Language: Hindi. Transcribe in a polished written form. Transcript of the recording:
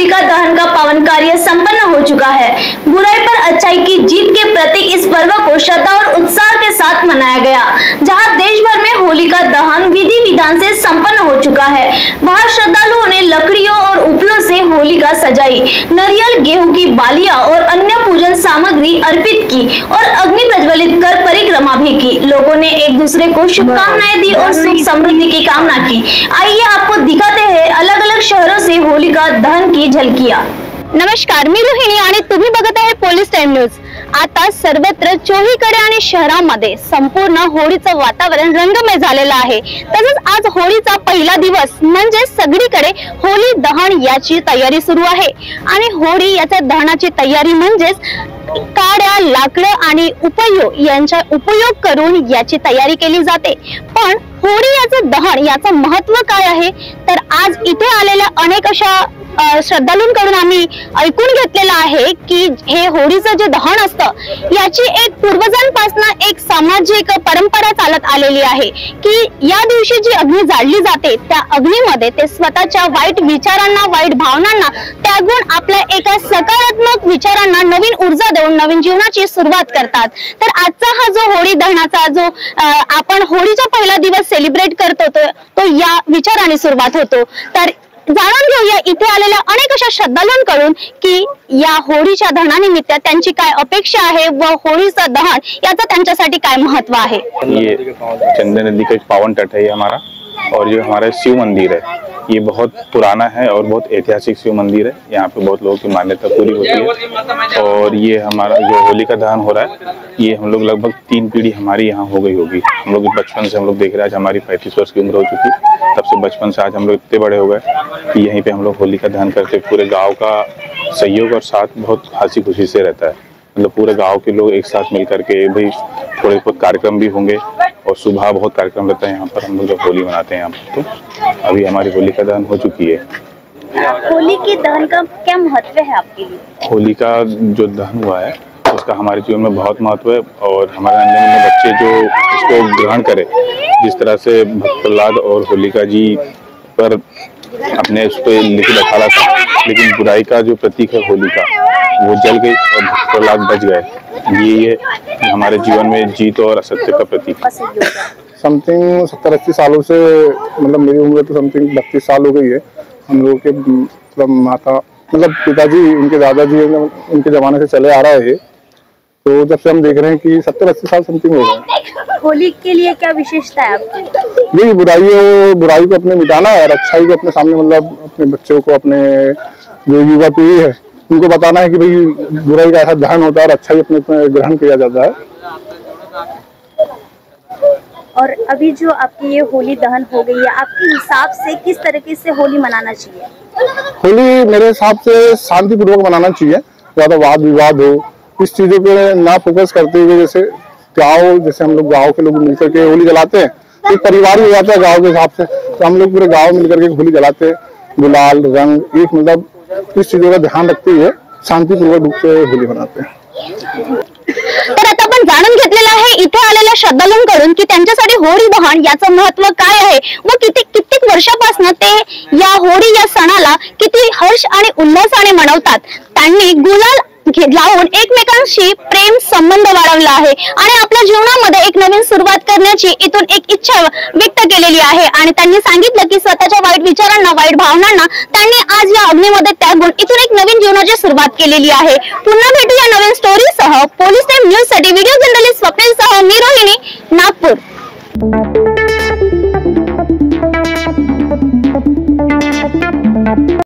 होलिका दहन का पावन कार्य संपन्न हो चुका है। बुराई पर अच्छाई की जीत के प्रतीक इस पर्व को श्रद्धा और उत्साह के साथ मनाया गया। जहां देश भर में होलिका दहन विधि विधान से संपन्न हो चुका है, वहां श्रद्धालुओं ने लकड़ियों और उपलों से होलिका सजाई, नारियल, गेहूं की बालियां और अन्य पूजन सामग्री अर्पित की और अग्नि प्रज्वलित कर परिक्रमा भी की। लोगों ने एक दूसरे को शुभकामनाएं दी और सुख समृद्धि की कामना की। आइए आपको दिखाते हैं अलग अलग शहरों से होलिका दहन की झलकियां। नमस्कार, मी रोहिणी आणि तुम्ही बघत आहे पोलीस टाइम न्यूज। आता सर्वत्र चोहीकडे आणि शहरामध्ये संपूर्ण होळीचं वातावरण रंगमय झालेलं आहे। तसंच आज होळीचा पहिला दिवस म्हणजे सगळीकडे होळी दहन याची तयारी सुरू आहे आणि होळी याच्या दहनाची तयारी म्हणजेच काड्या, लाकडं आणि उपयोग यांचा उपयोग करून याची तयारी केली जाते। पण होळी याचं दहन याचं महत्त्व काय आहे, तर आज इथे आलेल्या अनेक अशा श्रद्धालूंकडून आम्ही ऐकून घेतलेलं आहे की हे होळीचं जे दहन असतं याची एक पूर्वजांपासून एक सामाजिक परंपरा चालत आलेली आहे की या दिवशी जी अग्नी जाळली जाते त्या अग्नीमध्ये ते स्वतःच्या वाईट विचारांना, वाईट भावनांना त्यागून आपल्या एका सकारात्मक विचारांना नवीन ऊर्जा देऊन नवीन जीवनाची सुरुवात करतात। तर आजचा हा जो होळी दहनाचा जो आपण होळीचा पहिला दिवस सेलिब्रेट करतो तो या विचाराने सुरुवात होतो। तर जाणून घेऊया इथे आलेल्या अनेक अशा श्रद्धालूंकडून की या होळीच्या दहनानिमित्त त्यांची काय अपेक्षा आहे व होळीचं दहन याचं त्यांच्यासाठी काय महत्व आहे। ये चंदन नदी का एक पावन तट है ये हमारा, और जो हमारा शिव मंदिर है ये बहुत पुराना है और बहुत ऐतिहासिक शिव मंदिर है। यहाँ पे बहुत लोगों की मान्यता पूरी होती है। और ये हमारा जो होलिका दहन हो रहा है ये हम लोग लगभग 3 पीढ़ी हमारी यहाँ हो गई होगी। हम लोग बचपन से हम लोग देख रहे हैं, आज हमारी 35 वर्ष की उम्र हो चुकी, तब से बचपन से आज हम लोग इतने बड़े हो गए कि यहीं पे हम लोग होलिका दहन करते। पूरे गाँव का सहयोग और साथ बहुत हंसी खुशी से रहता है। मतलब पूरे गाँव के लोग एक साथ मिल करके भाई थोड़े बहुत कार्यक्रम भी होंगे और सुबह बहुत कार्यक्रम रहता है यहाँ पर। हम लोग जब होली मनाते हैं यहाँ पर, तो अभी हमारी होलिका दहन हो चुकी है। होली के दहन का क्या महत्व है आपके लिए? होली का जो दहन हुआ है उसका हमारे जीवन में बहुत महत्व है और हमारे अन्य बच्चे जो इसको ग्रहण करें, जिस तरह से भक्त प्रहलाद और होलिका जी पर अपने उस पर लिखित अखाड़ा था, लेकिन बुराई का जो प्रतीक है होली का वो जल गई और भक्त प्रहलाद बच गए। ये हमारे जीवन में जीत और असत्य का प्रतीक है। समथिंग 70-80 सालों से, मतलब मेरी उम्र तो समथिंग 32 साल हो गई है। हम लोगों के मतलब माता, मतलब पिताजी, उनके दादाजी, उनके जमाने से चले आ रहा है। तो जब से हम देख रहे हैं कि 70-80 साल समथिंग हो गए। होली के लिए क्या विशेषता है आपकी? यही बुराई को अपने मिटाना है और अच्छाई को अपने सामने, मतलब अपने बच्चों को, अपने जो युवा पीढ़ी है उनको बताना है कि भाई बुराई का ऐसा ध्यान होता है और अच्छाई अपने ग्रहण किया जाता है। और अभी जो आपकी ये होली दहन हो गई है, आपके हिसाब से किस तरीके से होली मनाना चाहिए? होली मेरे हिसाब से शांतिपूर्वक मनाना चाहिए। ज्यादा वाद विवाद हो, इस चीजों पे ना फोकस करते हुए, जैसे हम लोग गाँव के लोग मिलकर के होली जलाते हैं, एक परिवार हो जाता है गाँव के हिसाब से, तो हम लोग पूरे गाँव मिलकर के होली जलाते हैं। गुलाल रंग एक, मतलब इस चीजों का ध्यान रखते हुए शांतिपूर्वक रूप से होली मनाते हैं। तर आता आपण जाणून घेतलेलं आहे इथे आलेल्या श्रद्धालूंकडून की त्यांच्यासाठी होळी दहन याचं महत्व काय आहे व कित्येक वर्षापासून ते या होळी या सणाला किती हर्ष आणि उल्हासाने मनवतात। त्यांनी गुलाल लावून एकमेकांशी प्रेम संबंध वाढवला आहे आणि आपल्या जीवनामध्ये एक नवीन सुरुवात करण्याची इथून एक इच्छा व्यक्त केलेली आहे। आणि त्यांनी सांगितलं की स्वतःच्या वाईट विचारांना, वाईट भावनांना त्यांनी आज या अग्नीमध्ये त्यागून इथून एक नवीन जीवनाची सुरुवात केलेली आहे। पुन्हा भेटूया नवीन स्टोरीसह। पोलीस टाइम न्यूज साठी व्हिडिओ जर्नलिस्ट स्वप्नील सह मी रोहिणी, नागपूर।